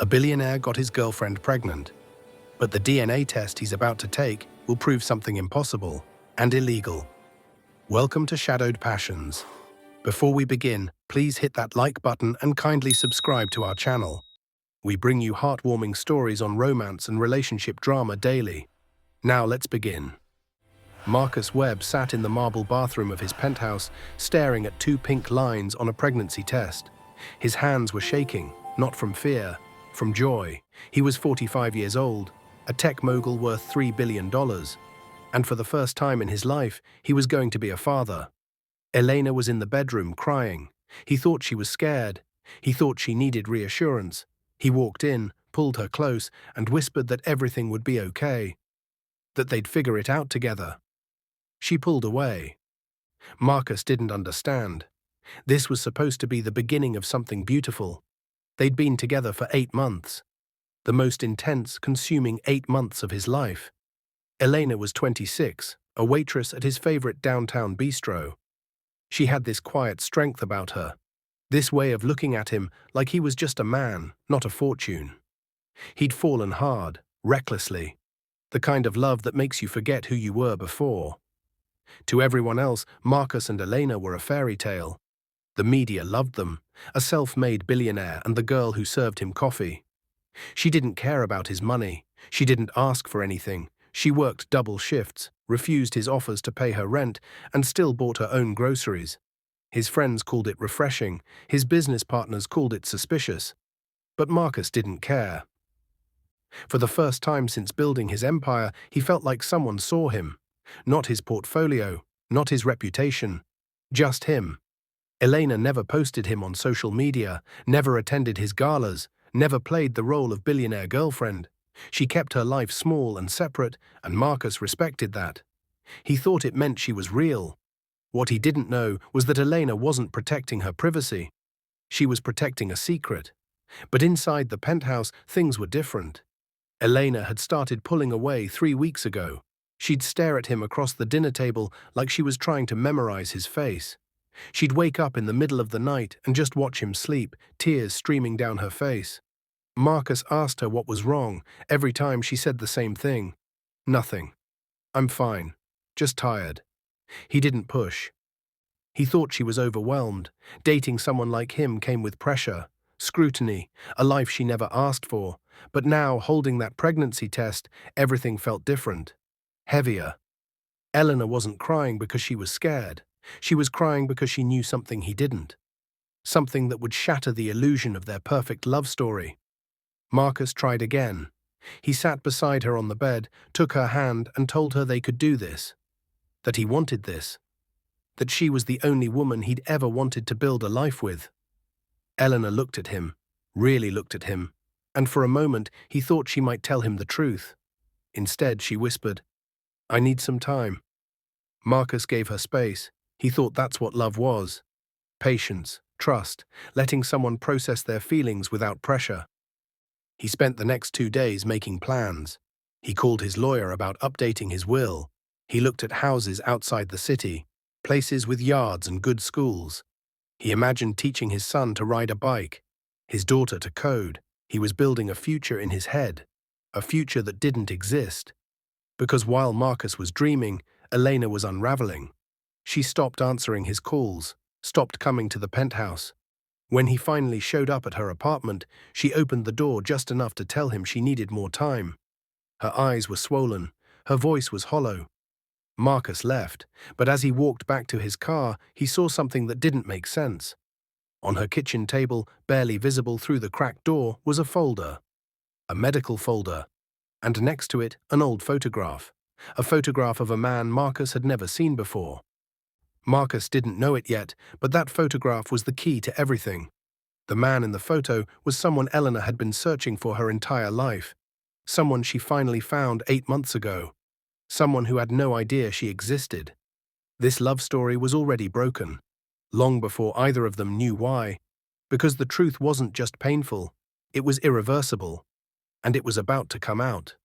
A billionaire got his girlfriend pregnant, but the DNA test he's about to take will prove something impossible and illegal. Welcome to Shadowed Passions. Before we begin, please hit that like button and kindly subscribe to our channel. We bring you heartwarming stories on romance and relationship drama daily. Now let's begin. Marcus Webb sat in the marble bathroom of his penthouse, staring at two pink lines on a pregnancy test. His hands were shaking, not from fear, from joy. He was 45 years old, a tech mogul worth $3 billion. And for the first time in his life, he was going to be a father. Elena was in the bedroom, crying. He thought she was scared. He thought she needed reassurance. He walked in, pulled her close, and whispered that everything would be okay, that they'd figure it out together. She pulled away. Marcus didn't understand. This was supposed to be the beginning of something beautiful. They'd been together for 8 months. The most intense, consuming 8 months of his life. Elena was 26, a waitress at his favorite downtown bistro. She had this quiet strength about her, this way of looking at him like he was just a man, not a fortune. He'd fallen hard, recklessly, the kind of love that makes you forget who you were before. To everyone else, Marcus and Elena were a fairy tale. The media loved them, a self-made billionaire and the girl who served him coffee. She didn't care about his money. She didn't ask for anything. She worked double shifts, refused his offers to pay her rent, and still bought her own groceries. His friends called it refreshing. His business partners called it suspicious. But Marcus didn't care. For the first time since building his empire, he felt like someone saw him. Not his portfolio, not his reputation, just him. Elena never posted him on social media, never attended his galas, never played the role of billionaire girlfriend. She kept her life small and separate, and Marcus respected that. He thought it meant she was real. What he didn't know was that Elena wasn't protecting her privacy. She was protecting a secret. But inside the penthouse, things were different. Elena had started pulling away 3 weeks ago. She'd stare at him across the dinner table like she was trying to memorize his face. She'd wake up in the middle of the night and just watch him sleep, tears streaming down her face. Marcus asked her what was wrong. Every time she said the same thing. Nothing. I'm fine. Just tired. He didn't push. He thought she was overwhelmed. Dating someone like him came with pressure, scrutiny, a life she never asked for. But now, holding that pregnancy test, everything felt different. Heavier. Eleanor wasn't crying because she was scared. She was crying because she knew something he didn't. Something that would shatter the illusion of their perfect love story. Marcus tried again. He sat beside her on the bed, took her hand and told her they could do this. That he wanted this. That she was the only woman he'd ever wanted to build a life with. Eleanor looked at him, really looked at him, and for a moment he thought she might tell him the truth. Instead, she whispered, I need some time. Marcus gave her space. He thought that's what love was. Patience, trust, letting someone process their feelings without pressure. He spent the next 2 days making plans. He called his lawyer about updating his will. He looked at houses outside the city, places with yards and good schools. He imagined teaching his son to ride a bike, his daughter to code. He was building a future in his head, a future that didn't exist. Because while Marcus was dreaming, Elena was unraveling. She stopped answering his calls, stopped coming to the penthouse. When he finally showed up at her apartment, she opened the door just enough to tell him she needed more time. Her eyes were swollen, her voice was hollow. Marcus left, but as he walked back to his car, he saw something that didn't make sense. On her kitchen table, barely visible through the cracked door, was a folder. A medical folder. And next to it, an old photograph. A photograph of a man Marcus had never seen before. Marcus didn't know it yet, but that photograph was the key to everything. The man in the photo was someone Eleanor had been searching for her entire life. Someone she finally found 8 months ago. Someone who had no idea she existed. This love story was already broken, long before either of them knew why. Because the truth wasn't just painful, it was irreversible. And it was about to come out.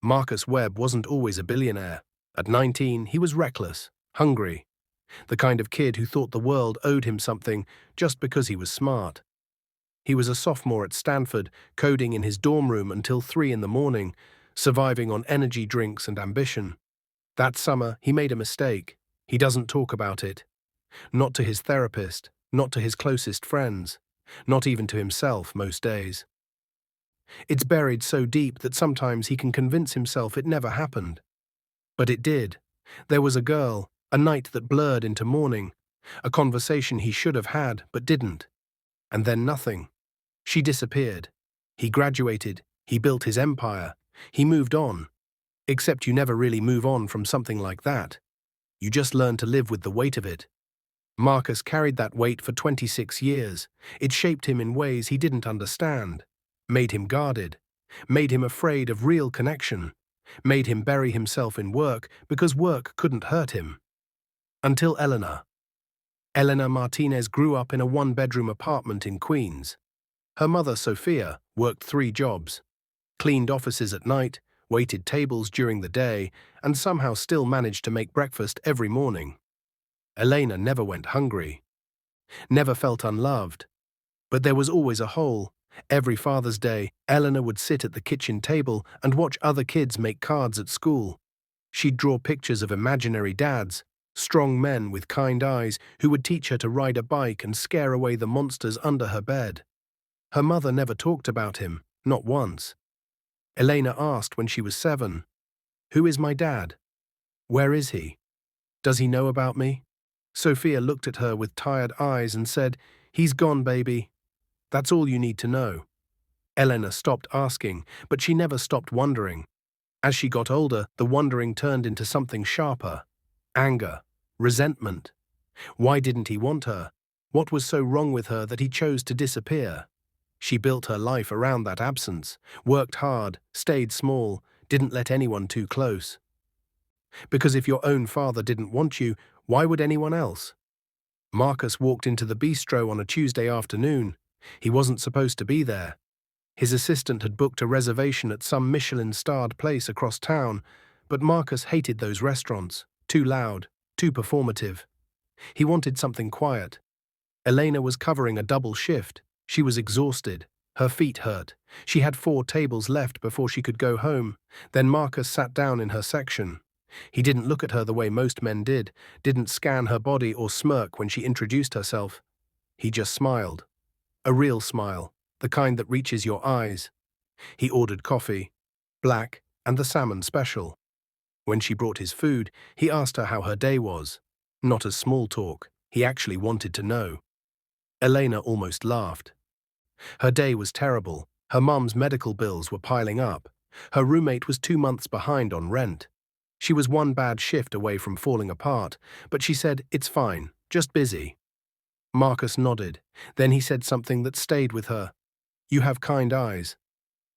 Marcus Webb wasn't always a billionaire. At 19, he was reckless, hungry. The kind of kid who thought the world owed him something just because he was smart. He was a sophomore at Stanford, coding in his dorm room until 3 in the morning, surviving on energy drinks and ambition. That summer, he made a mistake. He doesn't talk about it. Not to his therapist, not to his closest friends, not even to himself most days. It's buried so deep that sometimes he can convince himself it never happened. But it did. There was a girl, a night that blurred into morning, a conversation he should have had but didn't. And then nothing. She disappeared. He graduated, he built his empire, he moved on. Except you never really move on from something like that. You just learn to live with the weight of it. Marcus carried that weight for 26 years. It shaped him in ways he didn't understand, made him guarded, made him afraid of real connection, made him bury himself in work because work couldn't hurt him. Until Eleanor. Eleanor Martinez grew up in a one-bedroom apartment in Queens. Her mother, Sophia, worked 3 jobs, cleaned offices at night, waited tables during the day, and somehow still managed to make breakfast every morning. Elena never went hungry, never felt unloved. But there was always a hole. Every Father's Day, Eleanor would sit at the kitchen table and watch other kids make cards at school. She'd draw pictures of imaginary dads, strong men with kind eyes who would teach her to ride a bike and scare away the monsters under her bed. Her mother never talked about him, not once. Elena asked when she was 7, "Who is my dad? Where is he? Does he know about me?" Sophia looked at her with tired eyes and said, "He's gone, baby. That's all you need to know." Elena stopped asking, but she never stopped wondering. As she got older, the wondering turned into something sharper. Anger, resentment. Why didn't he want her? What was so wrong with her that he chose to disappear? She built her life around that absence, worked hard, stayed small, didn't let anyone too close. Because if your own father didn't want you, why would anyone else? Marcus walked into the bistro on a Tuesday afternoon. He wasn't supposed to be there. His assistant had booked a reservation at some Michelin-starred place across town, but Marcus hated those restaurants. Too loud, too performative. He wanted something quiet. Elena was covering a double shift. She was exhausted. Her feet hurt. She had 4 tables left before she could go home. Then Marcus sat down in her section. He didn't look at her the way most men did, didn't scan her body or smirk when she introduced herself. He just smiled. A real smile, the kind that reaches your eyes. He ordered coffee, black, and the salmon special. When she brought his food, he asked her how her day was. Not as small talk, he actually wanted to know. Elena almost laughed. Her day was terrible. Her mum's medical bills were piling up. Her roommate was 2 months behind on rent. She was one bad shift away from falling apart, but she said, "It's fine, just busy." Marcus nodded. Then he said something that stayed with her. "You have kind eyes."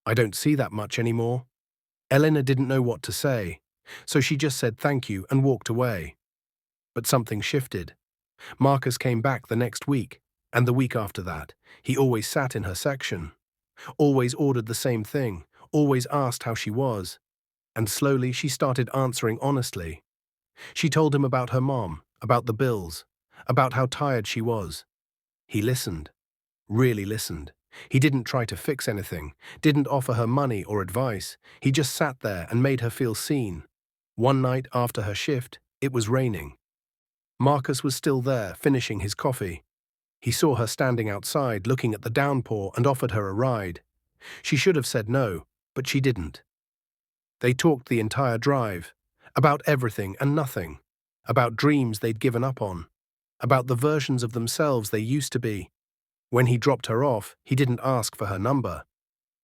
"I don't see that much anymore." Elena didn't know what to say, so she just said thank you and walked away. But something shifted. Marcus came back the next week, and the week after that. He always sat in her section, always ordered the same thing, always asked how she was. And slowly she started answering honestly. She told him about her mom, about the bills, about how tired she was. He listened, really listened. He didn't try to fix anything, didn't offer her money or advice. He just sat there and made her feel seen. One night after her shift, it was raining. Marcus was still there, finishing his coffee. He saw her standing outside, looking at the downpour, and offered her a ride. She should have said no, but she didn't. They talked the entire drive, about everything and nothing, about dreams they'd given up on, about the versions of themselves they used to be. When he dropped her off, he didn't ask for her number.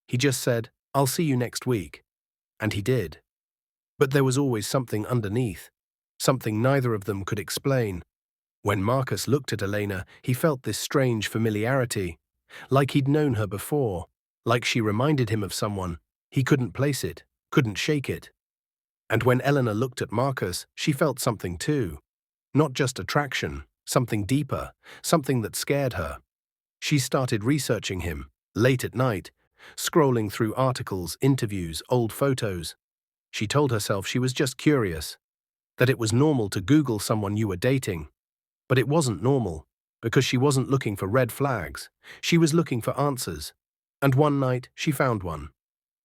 He just said, "I'll see you next week." And he did. But there was always something underneath, something neither of them could explain. When Marcus looked at Elena, he felt this strange familiarity, like he'd known her before, like she reminded him of someone. He couldn't place it, couldn't shake it. And when Eleanor looked at Marcus, she felt something too. Not just attraction, something deeper, something that scared her. She started researching him, late at night, scrolling through articles, interviews, old photos. She told herself she was just curious, that it was normal to Google someone you were dating. But it wasn't normal. because she wasn't looking for red flags. She was looking for answers. And one night, she found one.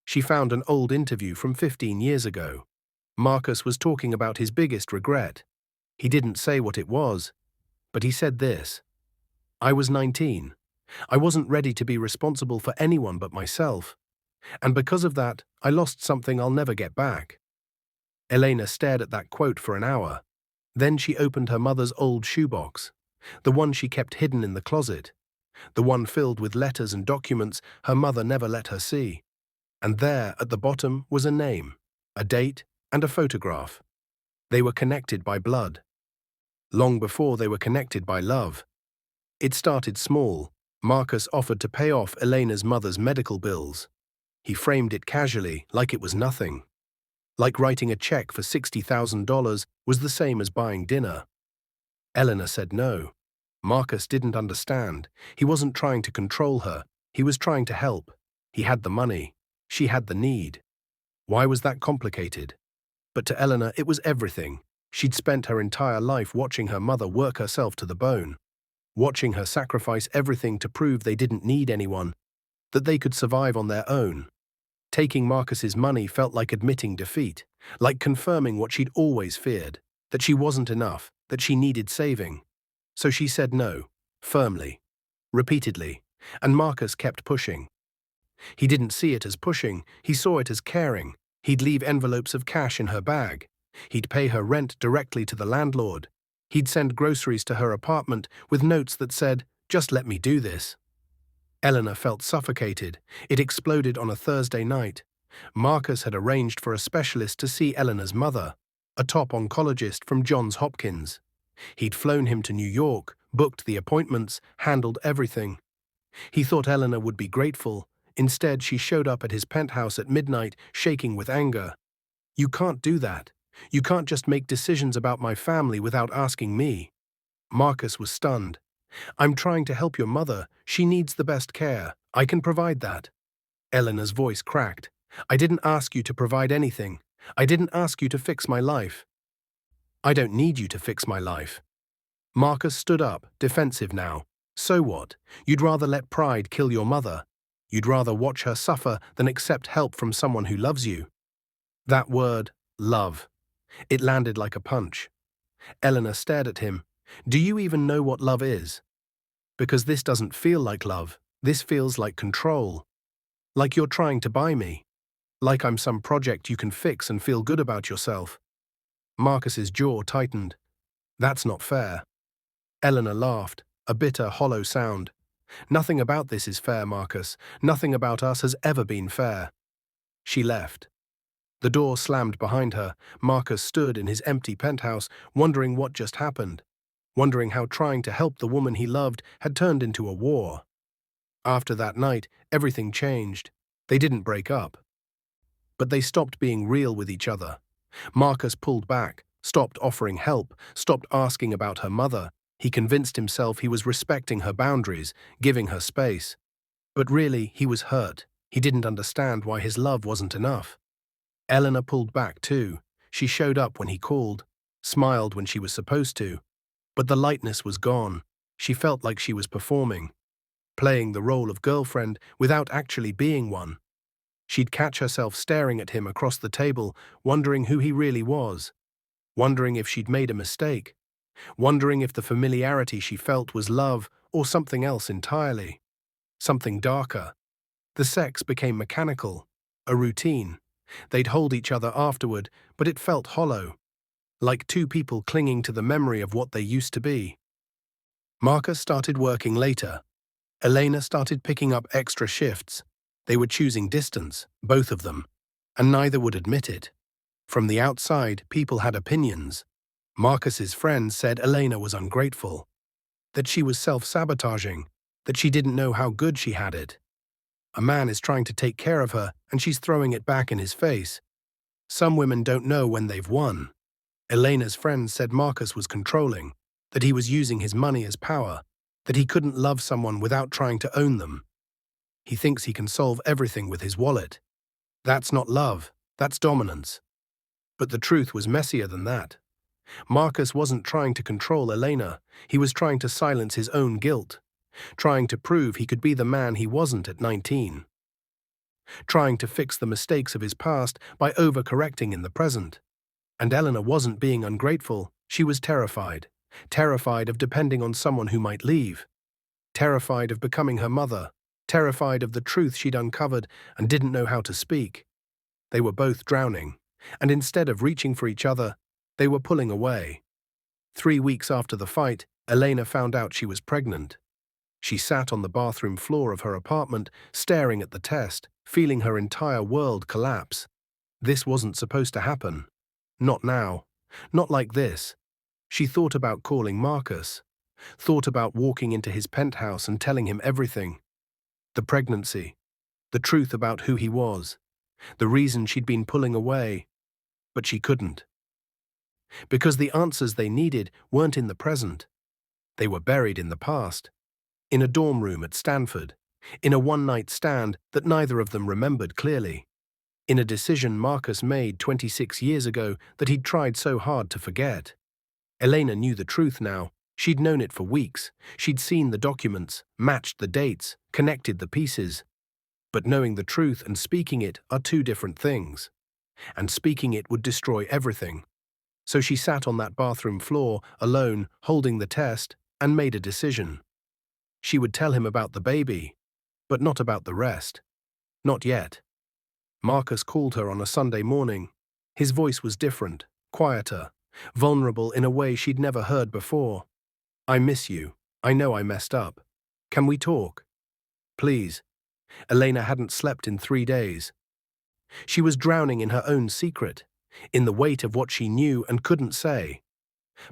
She found an old interview from 15 years ago. Marcus was talking about his biggest regret. He didn't say what it was, but he said this: "I was 19. I wasn't ready to be responsible for anyone but myself. And because of that, I lost something I'll never get back." Elena stared at that quote for an hour. Then she opened her mother's old shoebox, the one she kept hidden in the closet, the one filled with letters and documents her mother never let her see. And there, at the bottom, was a name, a date, and a photograph. They were connected by blood. Long before they were connected by love. It started small. Marcus offered to pay off Elena's mother's medical bills. He framed it casually, like it was nothing. Like writing a check for $60,000 was the same as buying dinner. Elena said no. Marcus didn't understand. He wasn't trying to control her. He was trying to help. He had the money. She had the need. Why was that complicated? But to Elena, it was everything. She'd spent her entire life watching her mother work herself to the bone, watching her sacrifice everything to prove they didn't need anyone, that they could survive on their own. Taking Marcus's money felt like admitting defeat, like confirming what she'd always feared, that she wasn't enough, that she needed saving. So she said no, firmly, repeatedly, and Marcus kept pushing. He didn't see it as pushing, he saw it as caring. He'd leave envelopes of cash in her bag. He'd pay her rent directly to the landlord. He'd send groceries to her apartment with notes that said, "Just let me do this." Eleanor felt suffocated. It exploded on a Thursday night. Marcus had arranged for a specialist to see Eleanor's mother, a top oncologist from Johns Hopkins. He'd flown him to New York, booked the appointments, handled everything. He thought Eleanor would be grateful. Instead, she showed up at his penthouse at midnight, shaking with anger. "You can't do that. You can't just make decisions about my family without asking me." Marcus was stunned. "I'm trying to help your mother. She needs the best care. I can provide that." Eleanor's voice cracked. "I didn't ask you to provide anything. I didn't ask you to fix my life." "I don't need you to fix my life." Marcus stood up, defensive now. "So what? You'd rather let pride kill your mother. You'd rather watch her suffer than accept help from someone who loves you." That word, love. It landed like a punch. Eleanor stared at him. "Do you even know what love is? Because this doesn't feel like love. This feels like control. Like you're trying to buy me. Like I'm some project you can fix and feel good about yourself." Marcus's jaw tightened. "That's not fair." Eleanor laughed, a bitter, hollow sound. "Nothing about this is fair, Marcus. Nothing about us has ever been fair." She left. The door slammed behind her. Marcus stood in his empty penthouse, wondering what just happened, wondering how trying to help the woman he loved had turned into a war. After that night, everything changed. They didn't break up. But they stopped being real with each other. Marcus pulled back, stopped offering help, stopped asking about her mother. He convinced himself he was respecting her boundaries, giving her space. But really, he was hurt. He didn't understand why his love wasn't enough. Eleanor pulled back too. She showed up when he called, smiled when she was supposed to. But the lightness was gone. She felt like she was performing, playing the role of girlfriend without actually being one. She'd catch herself staring at him across the table, wondering who he really was, wondering if she'd made a mistake, wondering if the familiarity she felt was love or something else entirely, something darker. The sex became mechanical, a routine. They'd hold each other afterward, but it felt hollow, like two people clinging to the memory of what they used to be. Marcus started working later. Elena started picking up extra shifts. They were choosing distance, both of them, and neither would admit it. From the outside, people had opinions. Marcus's friends said Elena was ungrateful, that she was self-sabotaging, that she didn't know how good she had it. A man is trying to take care of her, and she's throwing it back in his face. Some women don't know when they've won. Elena's friends said Marcus was controlling, that he was using his money as power, that he couldn't love someone without trying to own them. He thinks he can solve everything with his wallet. That's not love, that's dominance. But the truth was messier than that. Marcus wasn't trying to control Elena, he was trying to silence his own guilt, trying to prove he could be the man he wasn't at 19, trying to fix the mistakes of his past by overcorrecting in the present. And Elena wasn't being ungrateful, she was terrified. Terrified of depending on someone who might leave. Terrified of becoming her mother. Terrified of the truth she'd uncovered and didn't know how to speak. They were both drowning, and instead of reaching for each other, they were pulling away. 3 weeks after the fight, Elena found out she was pregnant. She sat on the bathroom floor of her apartment, staring at the test, feeling her entire world collapse. This wasn't supposed to happen. Not now. Not like this. She thought about calling Marcus. Thought about walking into his penthouse and telling him everything. The pregnancy. The truth about who he was. The reason she'd been pulling away. But she couldn't. Because the answers they needed weren't in the present. They were buried in the past. In a dorm room at Stanford. In a one-night stand that neither of them remembered clearly. In a decision Marcus made 26 years ago that he'd tried so hard to forget. Elena knew the truth now. She'd known it for weeks. She'd seen the documents, matched the dates, connected the pieces. But knowing the truth and speaking it are two different things. And speaking it would destroy everything. So she sat on that bathroom floor, alone, holding the test, and made a decision. She would tell him about the baby, but not about the rest. Not yet. Marcus called her on a Sunday morning. His voice was different, quieter, vulnerable in a way she'd never heard before. "I miss you. I know I messed up. Can we talk? Please." Elena hadn't slept in 3 days. She was drowning in her own secret, in the weight of what she knew and couldn't say.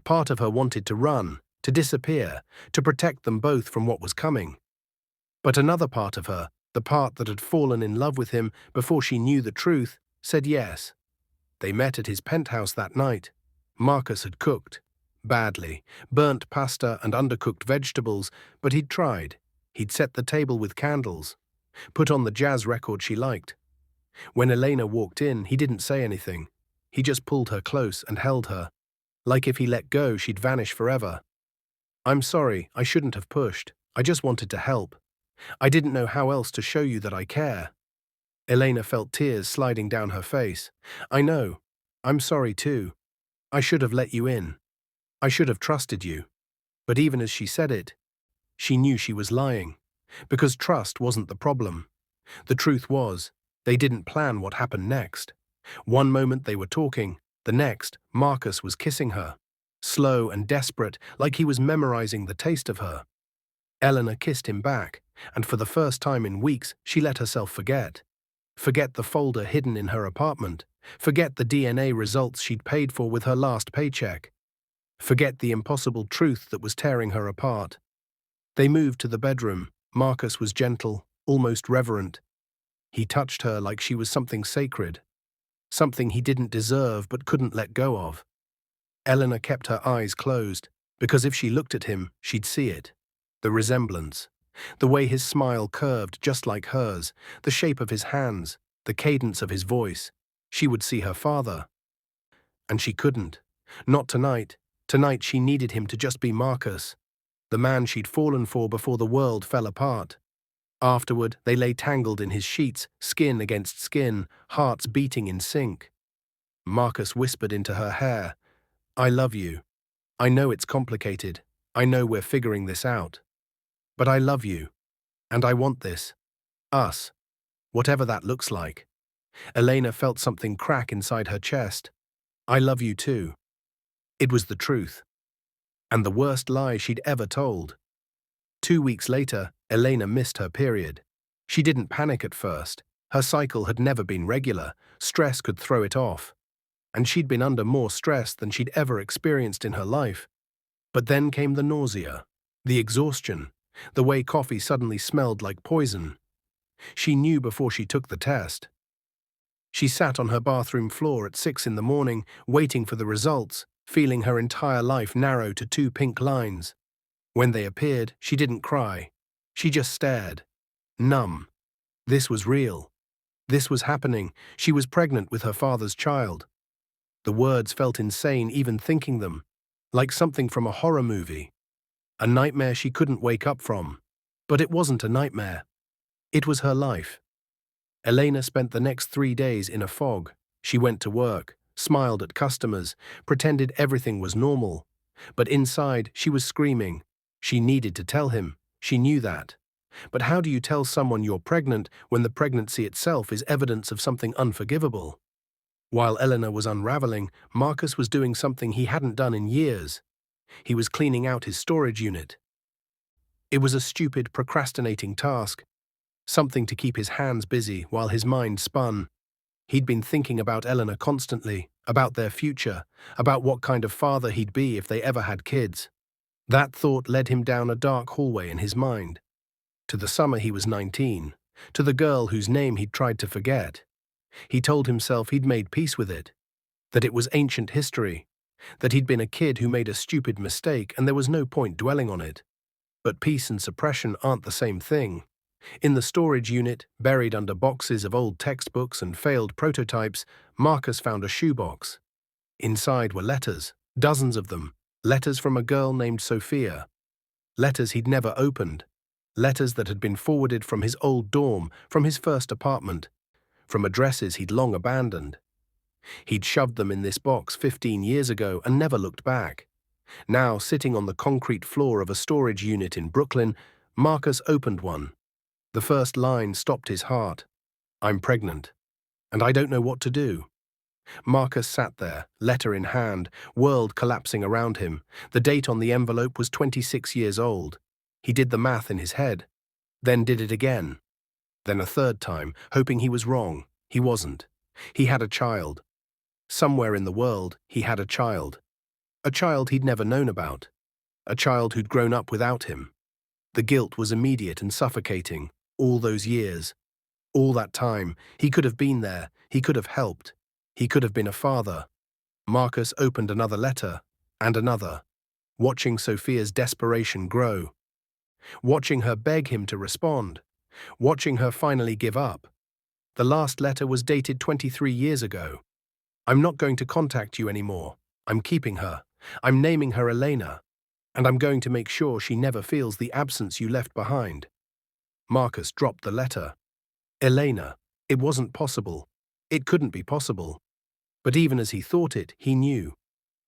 Part of her wanted to run, to disappear, to protect them both from what was coming. But another part of her, the part that had fallen in love with him before she knew the truth, said yes. They met at his penthouse that night. Marcus had cooked. Badly. Burnt pasta and undercooked vegetables, but he'd tried. He'd set the table with candles. Put on the jazz record she liked. When Elena walked in, he didn't say anything. He just pulled her close and held her. Like if he let go, she'd vanish forever. "I'm sorry, I shouldn't have pushed. I just wanted to help. I didn't know how else to show you that I care." Elena felt tears sliding down her face. "I know. I'm sorry too. I should have let you in. I should have trusted you." But even as she said it, she knew she was lying. Because trust wasn't the problem. The truth was, they didn't plan what happened next. One moment they were talking, the next, Marcus was kissing her. Slow and desperate, like he was memorizing the taste of her. Elena kissed him back, and for the first time in weeks, she let herself forget. Forget the folder hidden in her apartment. Forget the DNA results she'd paid for with her last paycheck. Forget the impossible truth that was tearing her apart. They moved to the bedroom. Marcus was gentle, almost reverent. He touched her like she was something sacred. Something he didn't deserve but couldn't let go of. Elena kept her eyes closed, because if she looked at him, she'd see it. The resemblance. The way his smile curved just like hers, the shape of his hands, the cadence of his voice. She would see her father. And she couldn't. Not tonight. Tonight she needed him to just be Marcus, the man she'd fallen for before the world fell apart. Afterward, they lay tangled in his sheets, skin against skin, hearts beating in sync. Marcus whispered into her hair, "I love you. I know it's complicated. I know we're figuring this out. But I love you. And I want this. Us. Whatever that looks like." Elena felt something crack inside her chest. "I love you too." It was the truth. And the worst lie she'd ever told. 2 weeks later, Elena missed her period. She didn't panic at first. Her cycle had never been regular. Stress could throw it off. And she'd been under more stress than she'd ever experienced in her life. But then came the nausea, the exhaustion, the way coffee suddenly smelled like poison. She knew before she took the test. She sat on her bathroom floor at 6 in the morning, waiting for the results, feeling her entire life narrow to 2 pink lines. When they appeared, she didn't cry. She just stared. Numb. This was real. This was happening. She was pregnant with her father's child. The words felt insane even thinking them, like something from a horror movie, a nightmare she couldn't wake up from. But it wasn't a nightmare. It was her life. Elena spent the next 3 days in a fog. She went to work, smiled at customers, pretended everything was normal. But inside, she was screaming. She needed to tell him. She knew that. But how do you tell someone you're pregnant when the pregnancy itself is evidence of something unforgivable? While Elena was unraveling, Marcus was doing something he hadn't done in years. He was cleaning out his storage unit. It was a stupid, procrastinating task, something to keep his hands busy while his mind spun. He'd been thinking about Elena constantly, about their future, about what kind of father he'd be if they ever had kids. That thought led him down a dark hallway in his mind. To the summer he was 19, to the girl whose name he'd tried to forget. He told himself he'd made peace with it, that it was ancient history, that he'd been a kid who made a stupid mistake and there was no point dwelling on it. But peace and suppression aren't the same thing. In the storage unit, buried under boxes of old textbooks and failed prototypes, Marcus found a shoebox. Inside were letters, dozens of them, letters from a girl named Sophia. Letters he'd never opened. Letters that had been forwarded from his old dorm, from his first apartment, from addresses he'd long abandoned. He'd shoved them in this box 15 years ago and never looked back. Now, sitting on the concrete floor of a storage unit in Brooklyn, Marcus opened one. The first line stopped his heart. "I'm pregnant, and I don't know what to do." Marcus sat there, letter in hand, world collapsing around him. The date on the envelope was 26 years old. He did the math in his head, then did it again. Then a third time, hoping he was wrong. He wasn't. He had a child. Somewhere in the world, he had a child. A child he'd never known about. A child who'd grown up without him. The guilt was immediate and suffocating. All those years. All that time, he could have been there. He could have helped. He could have been a father. Marcus opened another letter, and another, watching Sophia's desperation grow. Watching her beg him to respond. Watching her finally give up. The last letter was dated 23 years ago. "I'm not going to contact you anymore. I'm keeping her. I'm naming her Elena. And I'm going to make sure she never feels the absence you left behind." Marcus dropped the letter. Elena. It wasn't possible. It couldn't be possible. But even as he thought it, he knew.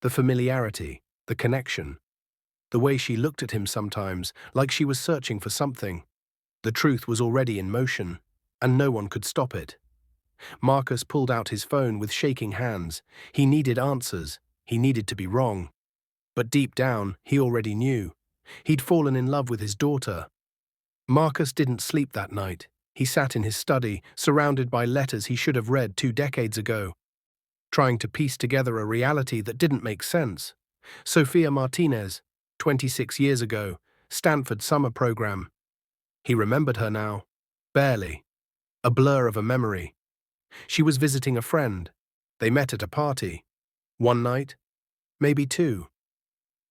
The familiarity, the connection. The way she looked at him sometimes, like she was searching for something. The truth was already in motion, and no one could stop it. Marcus pulled out his phone with shaking hands. He needed answers. He needed to be wrong. But deep down, he already knew. He'd fallen in love with his daughter. Marcus didn't sleep that night. He sat in his study, surrounded by letters he should have read 2 decades ago, trying to piece together a reality that didn't make sense. Sophia Martinez, 26 years ago, Stanford summer program. He remembered her now. Barely. A blur of a memory. She was visiting a friend. They met at a party. One night, maybe 2.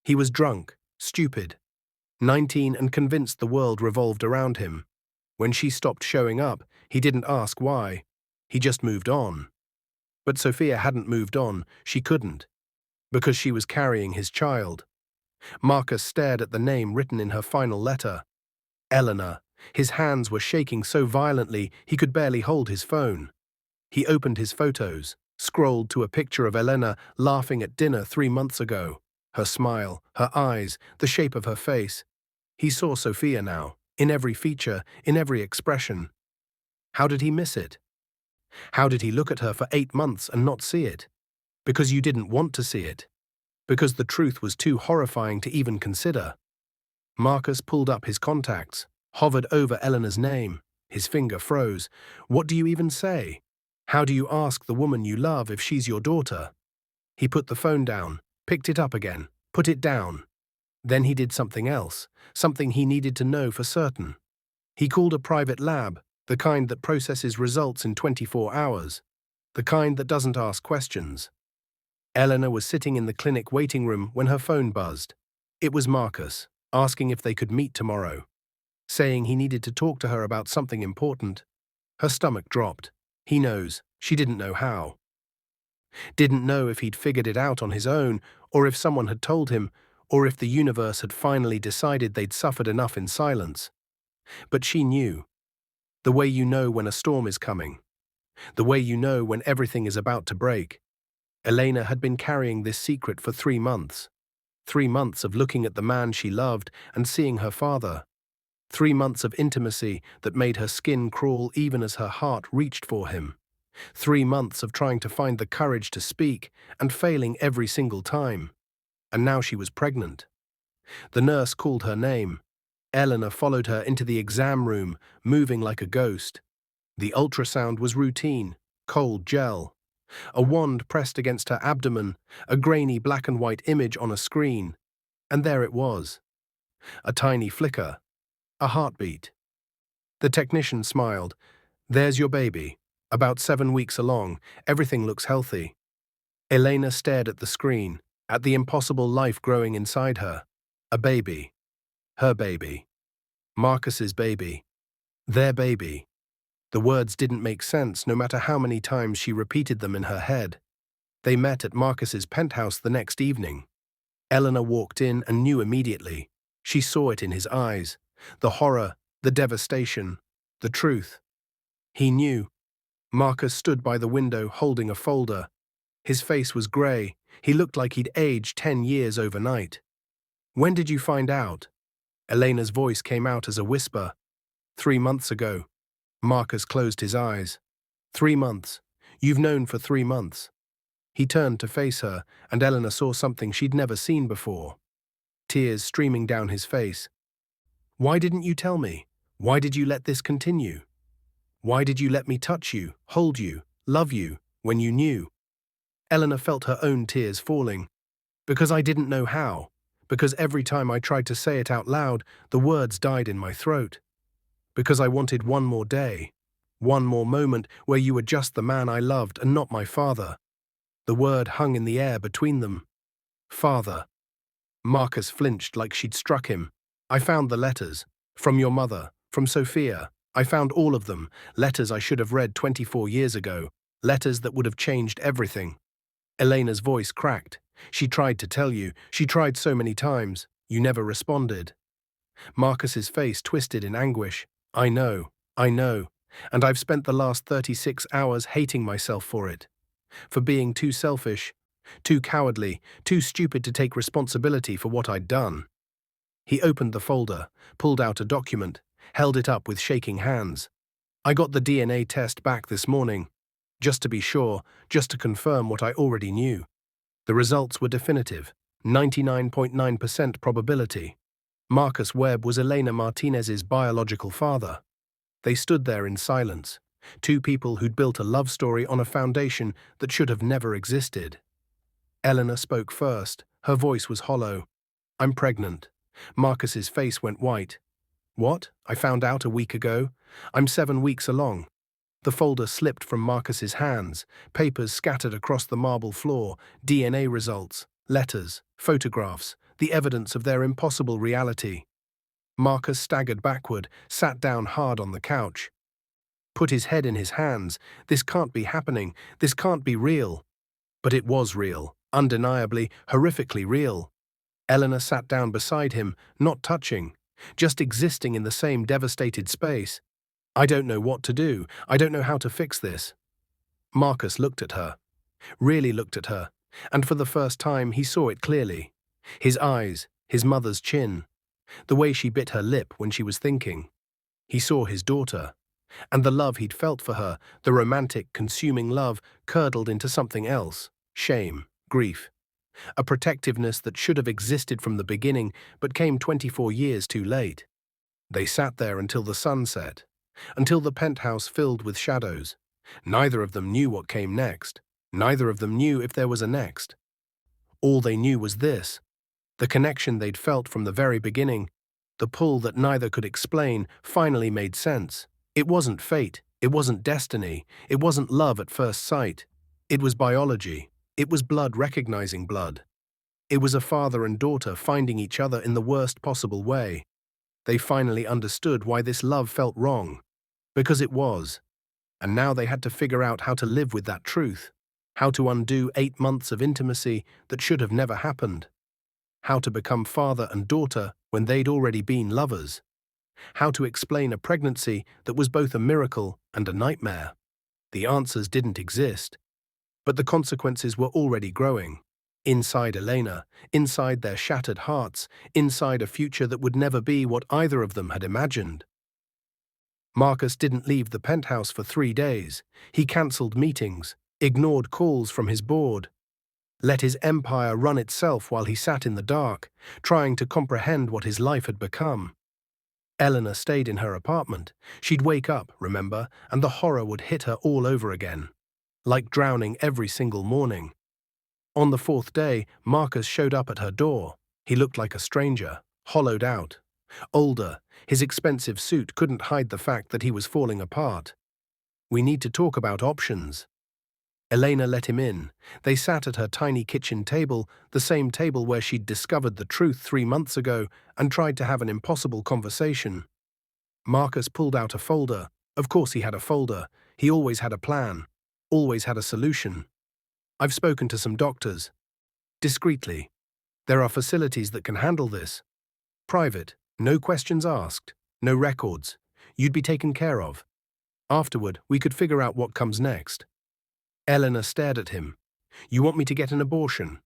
He was drunk, stupid, 19 and convinced the world revolved around him. When she stopped showing up, he didn't ask why. He just moved on. But Sophia hadn't moved on. She couldn't. Because she was carrying his child. Marcus stared at the name written in her final letter. Eleanor. His hands were shaking so violently he could barely hold his phone. He opened his photos, scrolled to a picture of Elena laughing at dinner 3 months ago. Her smile, her eyes, the shape of her face. He saw Sophia now, in every feature, in every expression. How did he miss it? How did he look at her for 8 months and not see it? Because you didn't want to see it. Because the truth was too horrifying to even consider. Marcus pulled up his contacts, hovered over Eleanor's name. His finger froze. What do you even say? How do you ask the woman you love if she's your daughter? He put the phone down, picked it up again, put it down. Then he did something else, something he needed to know for certain. He called a private lab, the kind that processes results in 24 hours, the kind that doesn't ask questions. Eleanor was sitting in the clinic waiting room when her phone buzzed. It was Marcus, asking if they could meet tomorrow, saying he needed to talk to her about something important. Her stomach dropped. He knows. She didn't know how. Didn't know if he'd figured it out on his own, or if someone had told him, or if the universe had finally decided they'd suffered enough in silence. But she knew. The way you know when a storm is coming. The way you know when everything is about to break. Elena had been carrying this secret for 3 months. 3 months of looking at the man she loved and seeing her father. 3 months of intimacy that made her skin crawl even as her heart reached for him. 3 months of trying to find the courage to speak and failing every single time. And now she was pregnant. The nurse called her name. Eleanor followed her into the exam room, moving like a ghost. The ultrasound was routine, cold gel. A wand pressed against her abdomen, a grainy black and white image on a screen. And there it was. A tiny flicker. A heartbeat. The technician smiled. "There's your baby. About 7 weeks along. Everything looks healthy." Elena stared at the screen, at the impossible life growing inside her. A baby. Her baby. Marcus's baby. Their baby. The words didn't make sense no matter how many times she repeated them in her head. They met at Marcus's penthouse the next evening. Eleanor walked in and knew immediately. She saw it in his eyes. The horror, the devastation, the truth. He knew. Marcus stood by the window holding a folder. His face was grey. He looked like he'd aged 10 years overnight. "When did you find out?" Elena's voice came out as a whisper. 3 months ago." Marcus closed his eyes. 3 months. You've known for 3 months. He turned to face her, and Eleanor saw something she'd never seen before. Tears streaming down his face. "Why didn't you tell me? Why did you let this continue? Why did you let me touch you, hold you, love you, when you knew?" Eleanor felt her own tears falling. "Because I didn't know how. Because every time I tried to say it out loud, the words died in my throat. Because I wanted one more day. One more moment where you were just the man I loved and not my father." The word hung in the air between them. Father. Marcus flinched like she'd struck him. "I found the letters. From your mother. From Sophia. I found all of them. Letters I should have read 24 years ago. Letters that would have changed everything." Elena's voice cracked. "She tried to tell you. She tried so many times. You never responded." Marcus's face twisted in anguish. I know. And I've spent the last 36 hours hating myself for it. For being too selfish, too cowardly, too stupid to take responsibility for what I'd done." He opened the folder, pulled out a document, held it up with shaking hands. "I got the DNA test back this morning. Just to be sure, just to confirm what I already knew. The results were definitive, 99.9% probability. Marcus Webb was Elena Martinez's biological father." They stood there in silence, 2 people who'd built a love story on a foundation that should have never existed. Eleanor spoke first. Her voice was hollow. "I'm pregnant." Marcus's face went white. "What? I found out a week ago. I'm 7 weeks along." The folder slipped from Marcus's hands, papers scattered across the marble floor, DNA results, letters, photographs, the evidence of their impossible reality. Marcus staggered backward, sat down hard on the couch. Put his head in his hands. This can't be happening. This can't be real. But it was real, undeniably, horrifically real. Eleanor sat down beside him, not touching, just existing in the same devastated space. "I don't know what to do. I don't know how to fix this." Marcus looked at her. Really looked at her. And for the first time he saw it clearly. His eyes, his mother's chin. The way she bit her lip when she was thinking. He saw his daughter. And the love he'd felt for her, the romantic, consuming love, curdled into something else. Shame, grief. A protectiveness that should have existed from the beginning, but came 24 years too late. They sat there until the sun set. Until the penthouse filled with shadows. Neither of them knew what came next. Neither of them knew if there was a next. All they knew was this. The connection they'd felt from the very beginning, the pull that neither could explain, finally made sense. It wasn't fate, it wasn't destiny, it wasn't love at first sight. It was biology. It was blood recognizing blood. It was a father and daughter finding each other in the worst possible way. They finally understood why this love felt wrong. Because it was. And now they had to figure out how to live with that truth. How to undo 8 months of intimacy that should have never happened. How to become father and daughter when they'd already been lovers. How to explain a pregnancy that was both a miracle and a nightmare. The answers didn't exist, but the consequences were already growing. Inside Elena, inside their shattered hearts, inside a future that would never be what either of them had imagined. Marcus didn't leave the penthouse for 3 days. He cancelled meetings, ignored calls from his board, let his empire run itself while he sat in the dark, trying to comprehend what his life had become. Eleanor stayed in her apartment. She'd wake up, remember, and the horror would hit her all over again, like drowning every single morning. On the 4th day, Marcus showed up at her door. He looked like a stranger, hollowed out. Older, his expensive suit couldn't hide the fact that he was falling apart. "We need to talk about options." Elena let him in. They sat at her tiny kitchen table, the same table where she'd discovered the truth 3 months ago, and tried to have an impossible conversation. Marcus pulled out a folder. Of course he had a folder. He always had a plan. Always had a solution. "I've spoken to some doctors." Discreetly. "There are facilities that can handle this. Private, no questions asked, no records. You'd be taken care of. Afterward, we could figure out what comes next." Eleanor stared at him. "You want me to get an abortion?"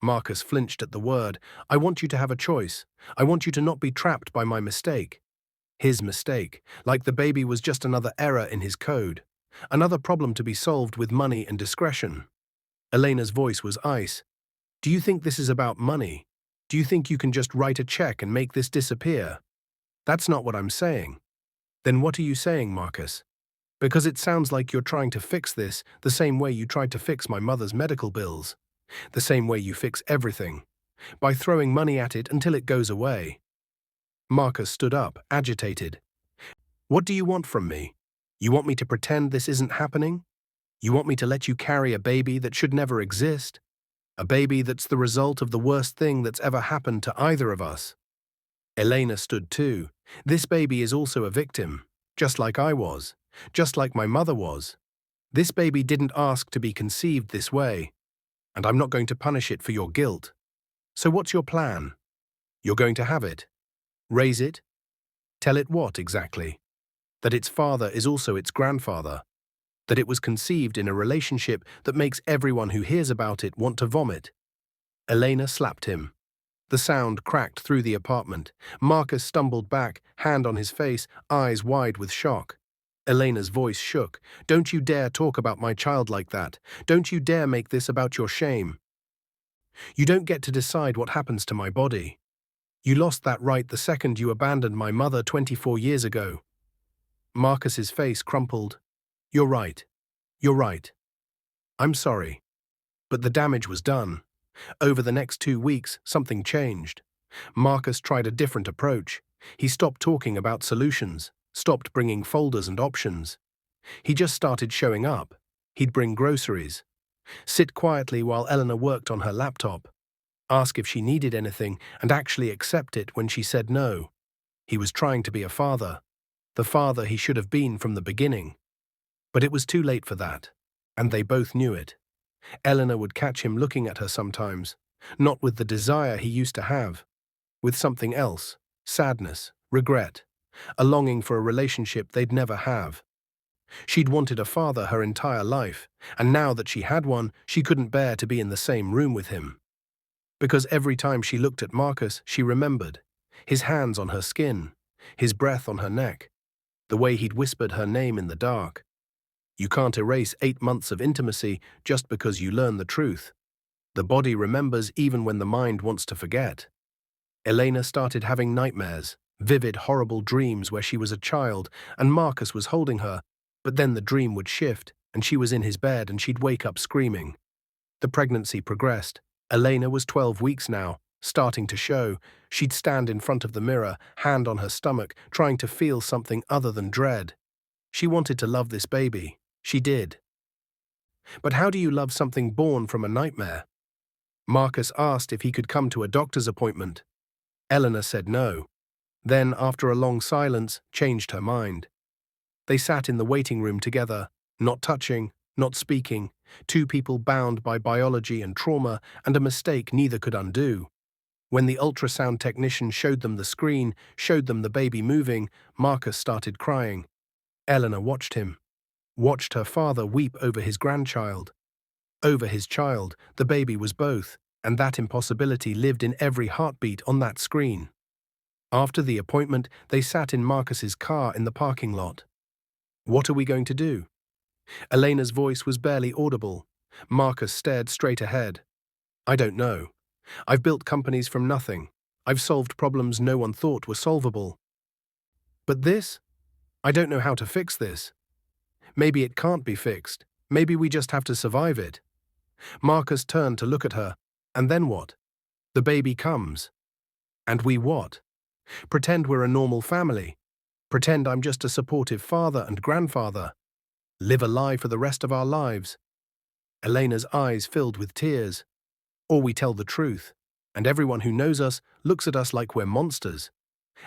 Marcus flinched at the word. "I want you to have a choice. I want you to not be trapped by my mistake." His mistake, like the baby was just another error in his code. Another problem to be solved with money and discretion. Elena's voice was ice. "Do you think this is about money? Do you think you can just write a check and make this disappear?" "That's not what I'm saying." "Then what are you saying, Marcus? Because it sounds like you're trying to fix this the same way you tried to fix my mother's medical bills. The same way you fix everything. By throwing money at it until it goes away." Marcus stood up, agitated. "What do you want from me? You want me to pretend this isn't happening? You want me to let you carry a baby that should never exist? A baby that's the result of the worst thing that's ever happened to either of us?" Elena stood too. "This baby is also a victim, just like I was. Just like my mother was. This baby didn't ask to be conceived this way, and I'm not going to punish it for your guilt. So what's your plan? You're going to have it. Raise it? Tell it what, exactly? That its father is also its grandfather. That it was conceived in a relationship that makes everyone who hears about it want to vomit." Elena slapped him. The sound cracked through the apartment. Marcus stumbled back, hand on his face, eyes wide with shock. Elena's voice shook. "Don't you dare talk about my child like that. Don't you dare make this about your shame. You don't get to decide what happens to my body. You lost that right the second you abandoned my mother 24 years ago." Marcus's face crumpled. "You're right. You're right. I'm sorry." But the damage was done. Over the next 2 weeks, something changed. Marcus tried a different approach. He stopped talking about solutions, stopped bringing folders and options. He just started showing up. He'd bring groceries, sit quietly while Eleanor worked on her laptop, ask if she needed anything, and actually accept it when she said no. He was trying to be a father, the father he should have been from the beginning. But it was too late for that, and they both knew it. Eleanor would catch him looking at her sometimes, not with the desire he used to have, with something else, sadness, regret, a longing for a relationship they'd never have. She'd wanted a father her entire life, and now that she had one, she couldn't bear to be in the same room with him. Because every time she looked at Marcus, she remembered. His hands on her skin, his breath on her neck, the way he'd whispered her name in the dark. You can't erase 8 months of intimacy just because you learn the truth. The body remembers even when the mind wants to forget. Elena started having nightmares, vivid, horrible dreams where she was a child and Marcus was holding her, but then the dream would shift and she was in his bed and she'd wake up screaming. The pregnancy progressed. Elena was 12 weeks now, starting to show. She'd stand in front of the mirror, hand on her stomach, trying to feel something other than dread. She wanted to love this baby. She did. But how do you love something born from a nightmare? Marcus asked if he could come to a doctor's appointment. Eleanor said no. Then, after a long silence, changed her mind. They sat in the waiting room together, not touching, not speaking, two people bound by biology and trauma and a mistake neither could undo. When the ultrasound technician showed them the screen, showed them the baby moving, Marcus started crying. Eleanor watched him, watched her father weep over his grandchild. Over his child, the baby was both, and that impossibility lived in every heartbeat on that screen. After the appointment, they sat in Marcus's car in the parking lot. What are we going to do? Elena's voice was barely audible. Marcus stared straight ahead. I don't know. I've built companies from nothing. I've solved problems no one thought were solvable. But this? I don't know how to fix this. Maybe it can't be fixed. Maybe we just have to survive it. Marcus turned to look at her. And then what? The baby comes. And we what? Pretend we're a normal family. Pretend I'm just a supportive father and grandfather. Live a lie for the rest of our lives. Elena's eyes filled with tears. Or we tell the truth, and everyone who knows us looks at us like we're monsters.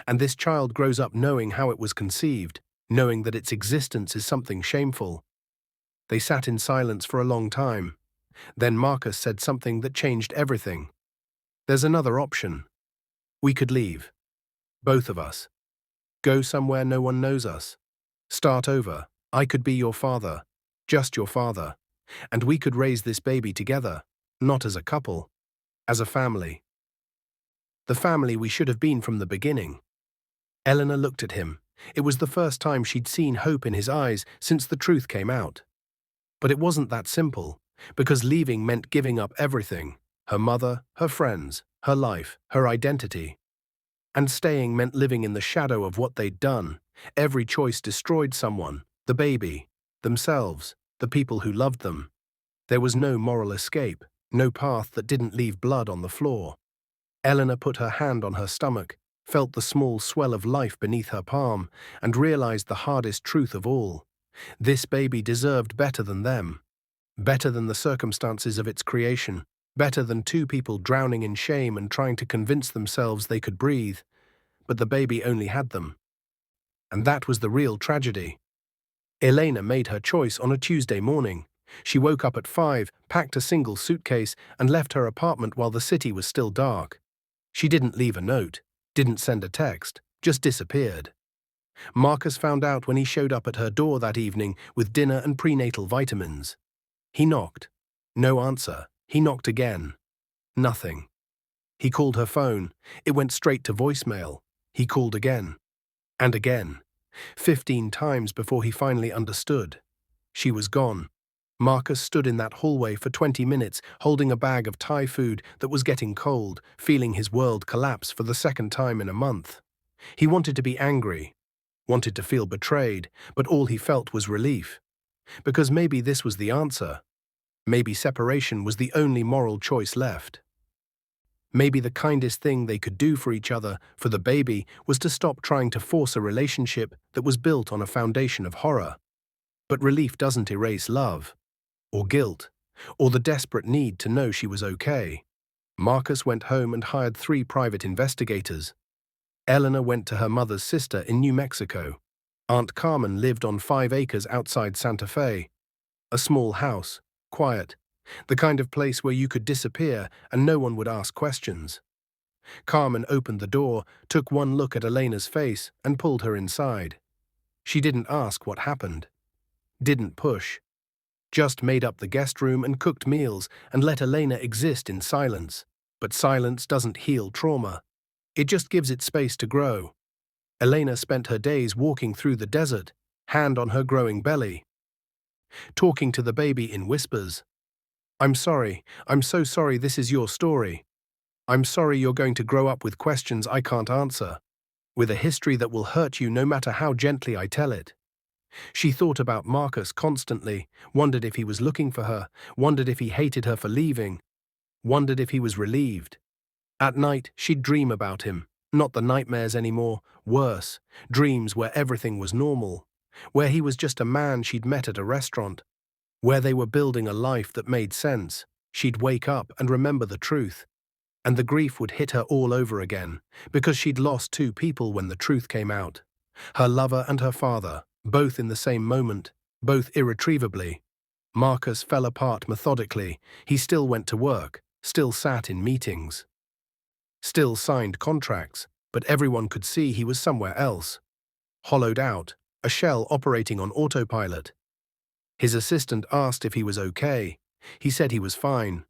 And this child grows up knowing how it was conceived, knowing that its existence is something shameful. They sat in silence for a long time. Then Marcus said something that changed everything. There's another option. We could leave. Both of us. Go somewhere no one knows us. Start over. I could be your father. Just your father. And we could raise this baby together. Not as a couple. As a family. The family we should have been from the beginning. Eleanor looked at him. It was the first time she'd seen hope in his eyes since the truth came out. But it wasn't that simple, because leaving meant giving up everything. Her mother, her friends, her life, her identity. And staying meant living in the shadow of what they'd done. Every choice destroyed someone, the baby, themselves, the people who loved them. There was no moral escape, no path that didn't leave blood on the floor. Eleanor put her hand on her stomach, felt the small swell of life beneath her palm, and realized the hardest truth of all. This baby deserved better than them. Better than the circumstances of its creation. Better than two people drowning in shame and trying to convince themselves they could breathe. But the baby only had them. And that was the real tragedy. Elena made her choice on a Tuesday morning. She woke up at 5, packed a single suitcase, and left her apartment while the city was still dark. She didn't leave a note, didn't send a text, just disappeared. Marcus found out when he showed up at her door that evening with dinner and prenatal vitamins. He knocked. No answer. He knocked again. Nothing. He called her phone. It went straight to voicemail. He called again. And again. 15 times before he finally understood. She was gone. Marcus stood in that hallway for 20 minutes, holding a bag of Thai food that was getting cold, feeling his world collapse for the second time in a month. He wanted to be angry, wanted to feel betrayed, but all he felt was relief. Because maybe this was the answer. Maybe separation was the only moral choice left. Maybe the kindest thing they could do for each other, for the baby, was to stop trying to force a relationship that was built on a foundation of horror. But relief doesn't erase love, or guilt, or the desperate need to know she was okay. Marcus went home and hired 3 private investigators. Eleanor went to her mother's sister in New Mexico. Aunt Carmen lived on 5 acres outside Santa Fe. A small house, quiet, the kind of place where you could disappear and no one would ask questions. Carmen opened the door, took one look at Elena's face, and pulled her inside. She didn't ask what happened. Didn't push. Just made up the guest room and cooked meals and let Elena exist in silence. But silence doesn't heal trauma. It just gives it space to grow. Elena spent her days walking through the desert, hand on her growing belly, talking to the baby in whispers. I'm sorry, I'm so sorry this is your story. I'm sorry you're going to grow up with questions I can't answer, with a history that will hurt you no matter how gently I tell it. She thought about Marcus constantly, wondered if he was looking for her, wondered if he hated her for leaving, wondered if he was relieved. At night, she'd dream about him, not the nightmares anymore, worse, dreams where everything was normal, where he was just a man she'd met at a restaurant, where they were building a life that made sense. She'd wake up and remember the truth, and the grief would hit her all over again, because she'd lost 2 people when the truth came out. Her lover and her father, both in the same moment, both irretrievably. Marcus fell apart methodically. He still went to work, still sat in meetings, still signed contracts, but everyone could see he was somewhere else. Hollowed out, a shell operating on autopilot. His assistant asked if he was okay. He said he was fine.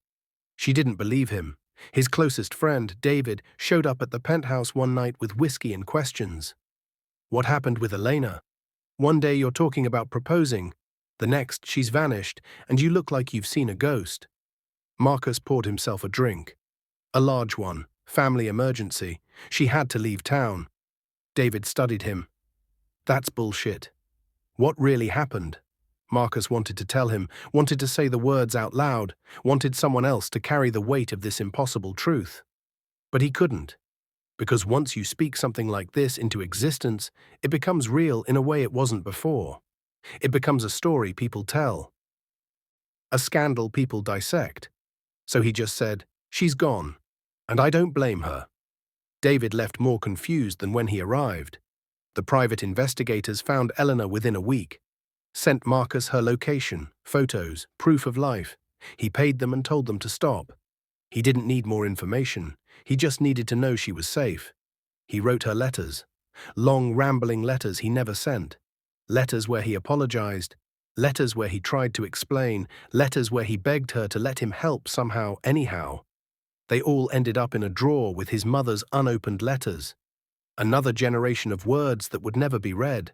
She didn't believe him. His closest friend, David, showed up at the penthouse one night with whiskey and questions. What happened with Elena? One day you're talking about proposing. The next, she's vanished, and you look like you've seen a ghost. Marcus poured himself a drink. A large one, family emergency. She had to leave town. David studied him. That's bullshit. What really happened? Marcus wanted to tell him, wanted to say the words out loud, wanted someone else to carry the weight of this impossible truth. But he couldn't. Because once you speak something like this into existence, it becomes real in a way it wasn't before. It becomes a story people tell. A scandal people dissect. So he just said, "She's gone. And I don't blame her." David left more confused than when he arrived. The private investigators found Eleanor within a week. Sent Marcus her location, photos, proof of life. He paid them and told them to stop. He didn't need more information. He just needed to know she was safe. He wrote her letters. Long, rambling letters he never sent. Letters where he apologized. Letters where he tried to explain. Letters where he begged her to let him help somehow, anyhow. They all ended up in a drawer with his mother's unopened letters. Another generation of words that would never be read.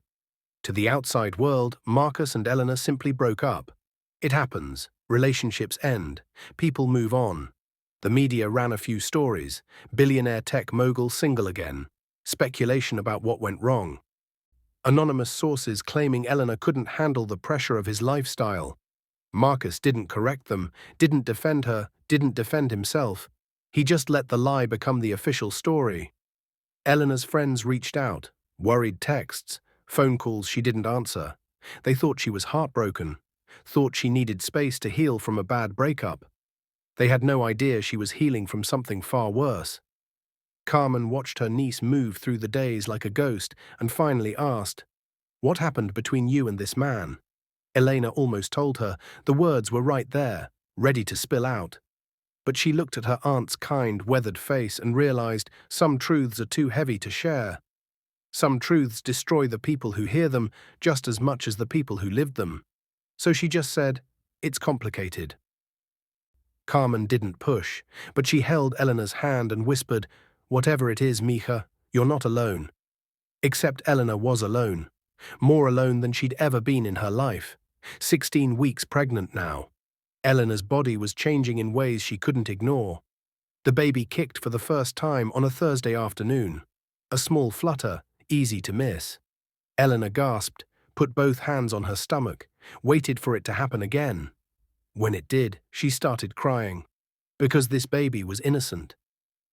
To the outside world, Marcus and Eleanor simply broke up. It happens. Relationships end. People move on. The media ran a few stories. Billionaire tech mogul single again. Speculation about what went wrong. Anonymous sources claiming Eleanor couldn't handle the pressure of his lifestyle. Marcus didn't correct them, didn't defend her, didn't defend himself. He just let the lie become the official story. Eleanor's friends reached out, worried texts, phone calls she didn't answer. They thought she was heartbroken, thought she needed space to heal from a bad breakup. They had no idea she was healing from something far worse. Carmen watched her niece move through the days like a ghost and finally asked, "What happened between you and this man?" Elena almost told her. The words were right there, ready to spill out. But she looked at her aunt's kind, weathered face and realized some truths are too heavy to share. Some truths destroy the people who hear them just as much as the people who lived them. So she just said, "It's complicated." Carmen didn't push, but she held Eleanor's hand and whispered, "Whatever it is, mija, you're not alone." Except Eleanor was alone. More alone than she'd ever been in her life. 16 weeks pregnant now. Eleanor's body was changing in ways she couldn't ignore. The baby kicked for the first time on a Thursday afternoon. A small flutter, easy to miss. Eleanor gasped, put both hands on her stomach, waited for it to happen again. When it did, she started crying. Because this baby was innocent.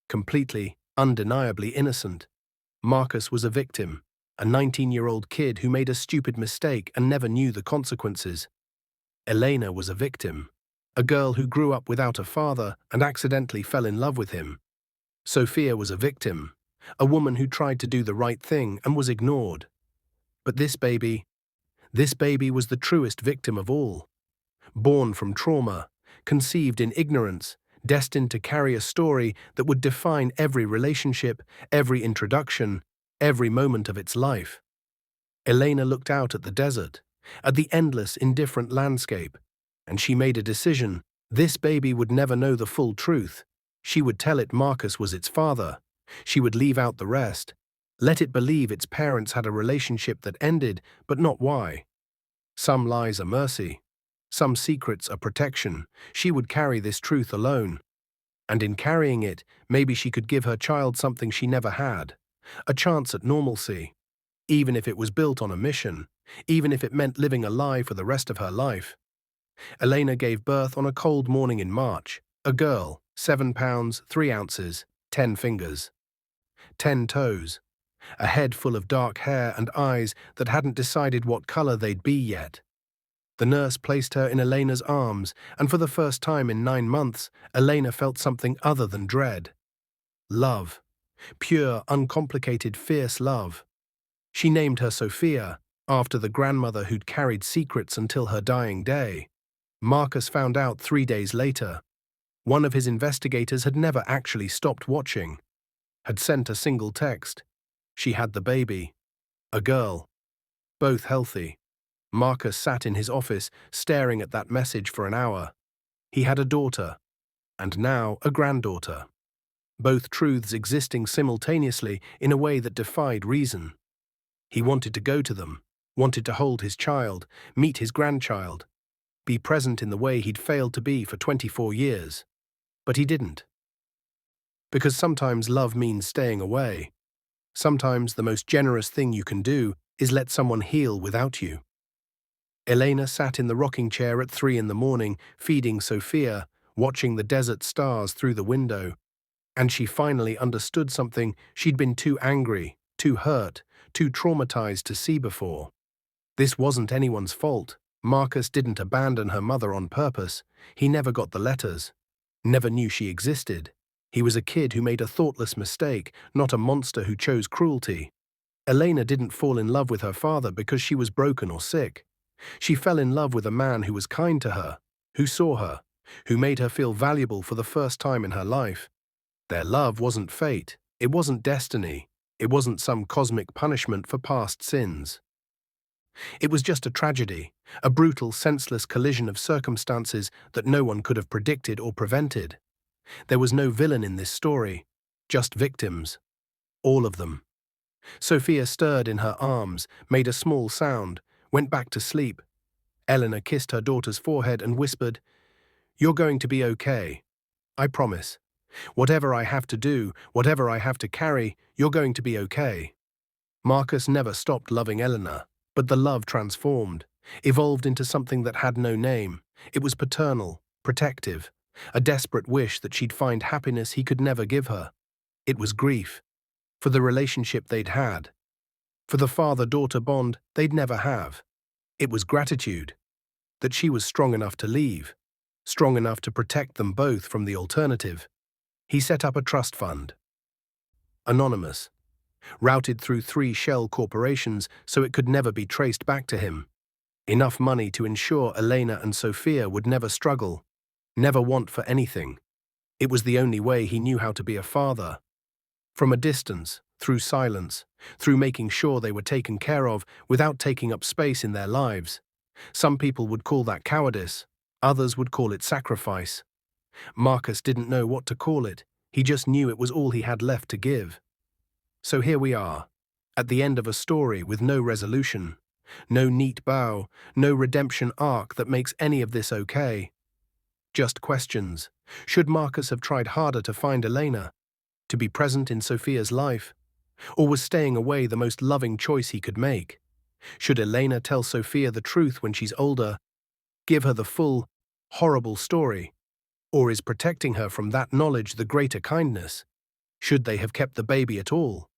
Completely, undeniably innocent. Marcus was a victim, a 19-year-old kid who made a stupid mistake and never knew the consequences. Elena was a victim, a girl who grew up without a father and accidentally fell in love with him. Sophia was a victim, a woman who tried to do the right thing and was ignored. But this baby was the truest victim of all. Born from trauma, conceived in ignorance, destined to carry a story that would define every relationship, every introduction, every moment of its life. Elena looked out at the desert, at the endless, indifferent landscape, and she made a decision. This baby would never know the full truth. She would tell it Marcus was its father. She would leave out the rest. Let it believe its parents had a relationship that ended, but not why. Some lies are mercy. Some secrets are protection. She would carry this truth alone. And in carrying it, maybe she could give her child something she never had. A chance at normalcy. Even if it was built on a mission. Even if it meant living a lie for the rest of her life. Elena gave birth on a cold morning in March. A girl, 7 pounds, 3 ounces, 10 fingers. 10 toes. A head full of dark hair and eyes that hadn't decided what color they'd be yet. The nurse placed her in Elena's arms, and for the first time in 9 months, Elena felt something other than dread. Love. Pure, uncomplicated, fierce love. She named her Sophia, after the grandmother who'd carried secrets until her dying day. Marcus found out 3 days later. One of his investigators had never actually stopped watching, had sent a single text. She had the baby. A girl. Both healthy. Marcus sat in his office, staring at that message for an hour. He had a daughter, and now a granddaughter. Both truths existing simultaneously in a way that defied reason. He wanted to go to them, wanted to hold his child, meet his grandchild, be present in the way he'd failed to be for 24 years. But he didn't. Because sometimes love means staying away. Sometimes the most generous thing you can do is let someone heal without you. Elena sat in the rocking chair at 3 in the morning, feeding Sophia, watching the desert stars through the window. And she finally understood something she'd been too angry, too hurt, too traumatized to see before. This wasn't anyone's fault. Marcus didn't abandon her mother on purpose. He never got the letters. Never knew she existed. He was a kid who made a thoughtless mistake, not a monster who chose cruelty. Elena didn't fall in love with her father because she was broken or sick. She fell in love with a man who was kind to her, who saw her, who made her feel valuable for the first time in her life. Their love wasn't fate, it wasn't destiny, it wasn't some cosmic punishment for past sins. It was just a tragedy, a brutal, senseless collision of circumstances that no one could have predicted or prevented. There was no villain in this story, just victims. All of them. Sophia stirred in her arms, made a small sound, went back to sleep. Eleanor kissed her daughter's forehead and whispered, "You're going to be okay. I promise. Whatever I have to do, whatever I have to carry, you're going to be okay." Marcus never stopped loving Eleanor, but the love transformed, evolved into something that had no name. It was paternal, protective, a desperate wish that she'd find happiness he could never give her. It was grief, for the relationship they'd had, for the father-daughter bond they'd never have. It was gratitude, that she was strong enough to leave, strong enough to protect them both from the alternative. He set up a trust fund. Anonymous. Routed through 3 shell corporations so it could never be traced back to him. Enough money to ensure Elena and Sophia would never struggle, never want for anything. It was the only way he knew how to be a father. From a distance, through silence, through making sure they were taken care of without taking up space in their lives. Some people would call that cowardice, others would call it sacrifice. Marcus didn't know what to call it, he just knew it was all he had left to give. So here we are, at the end of a story with no resolution, no neat bow, no redemption arc that makes any of this okay. Just questions. Should Marcus have tried harder to find Elena, to be present in Sophia's life? Or was staying away the most loving choice he could make? Should Elena tell Sophia the truth when she's older, give her the full, horrible story? Or is protecting her from that knowledge the greater kindness? Should they have kept the baby at all?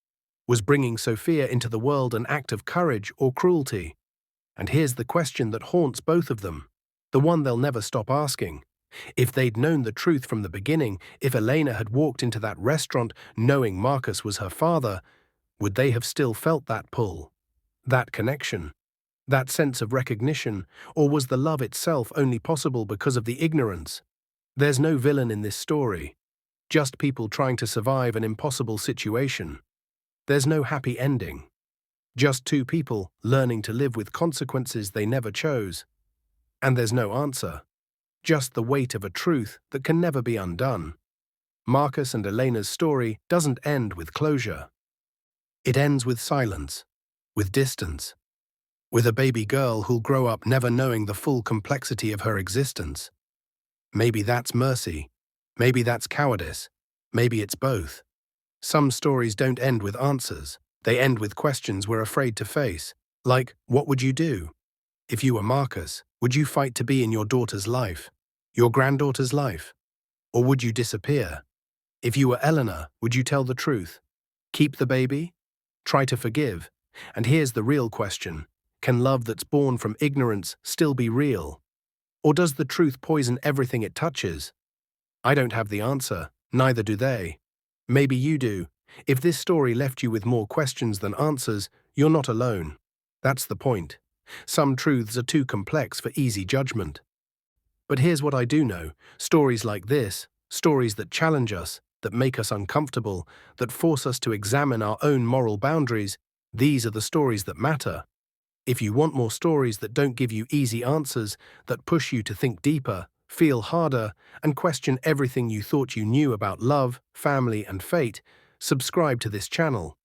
Was bringing Sophia into the world an act of courage or cruelty? And here's the question that haunts both of them, the one they'll never stop asking. If they'd known the truth from the beginning, if Elena had walked into that restaurant knowing Marcus was her father, would they have still felt that pull, that connection, that sense of recognition, or was the love itself only possible because of the ignorance? There's no villain in this story, just people trying to survive an impossible situation. There's no happy ending, just 2 people learning to live with consequences they never chose. And there's no answer, just the weight of a truth that can never be undone. Marcus and Elena's story doesn't end with closure. It ends with silence, with distance, with a baby girl who'll grow up never knowing the full complexity of her existence. Maybe that's mercy, maybe that's cowardice, maybe it's both. Some stories don't end with answers, they end with questions we're afraid to face, like, what would you do? If you were Marcus, would you fight to be in your daughter's life, your granddaughter's life? Or would you disappear? If you were Eleanor, would you tell the truth? Keep the baby? Try to forgive? And here's the real question. Can love that's born from ignorance still be real? Or does the truth poison everything it touches? I don't have the answer, neither do they. Maybe you do. If this story left you with more questions than answers, you're not alone. That's the point. Some truths are too complex for easy judgment. But here's what I do know. Stories like this, stories that challenge us, that make us uncomfortable, that force us to examine our own moral boundaries, these are the stories that matter. If you want more stories that don't give you easy answers, that push you to think deeper, feel harder, and question everything you thought you knew about love, family, and fate, subscribe to this channel.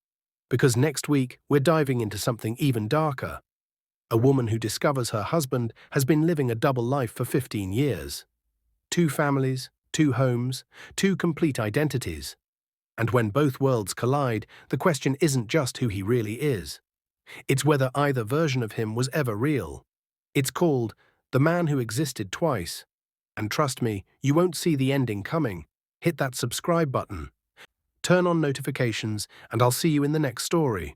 Because next week, we're diving into something even darker. A woman who discovers her husband has been living a double life for 15 years. Two families, two homes, two complete identities. And when both worlds collide, the question isn't just who he really is. It's whether either version of him was ever real. It's called The Man Who Existed Twice. And trust me, you won't see the ending coming. Hit that subscribe button. Turn on notifications, and I'll see you in the next story.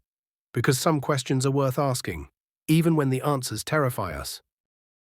Because some questions are worth asking, even when the answers terrify us.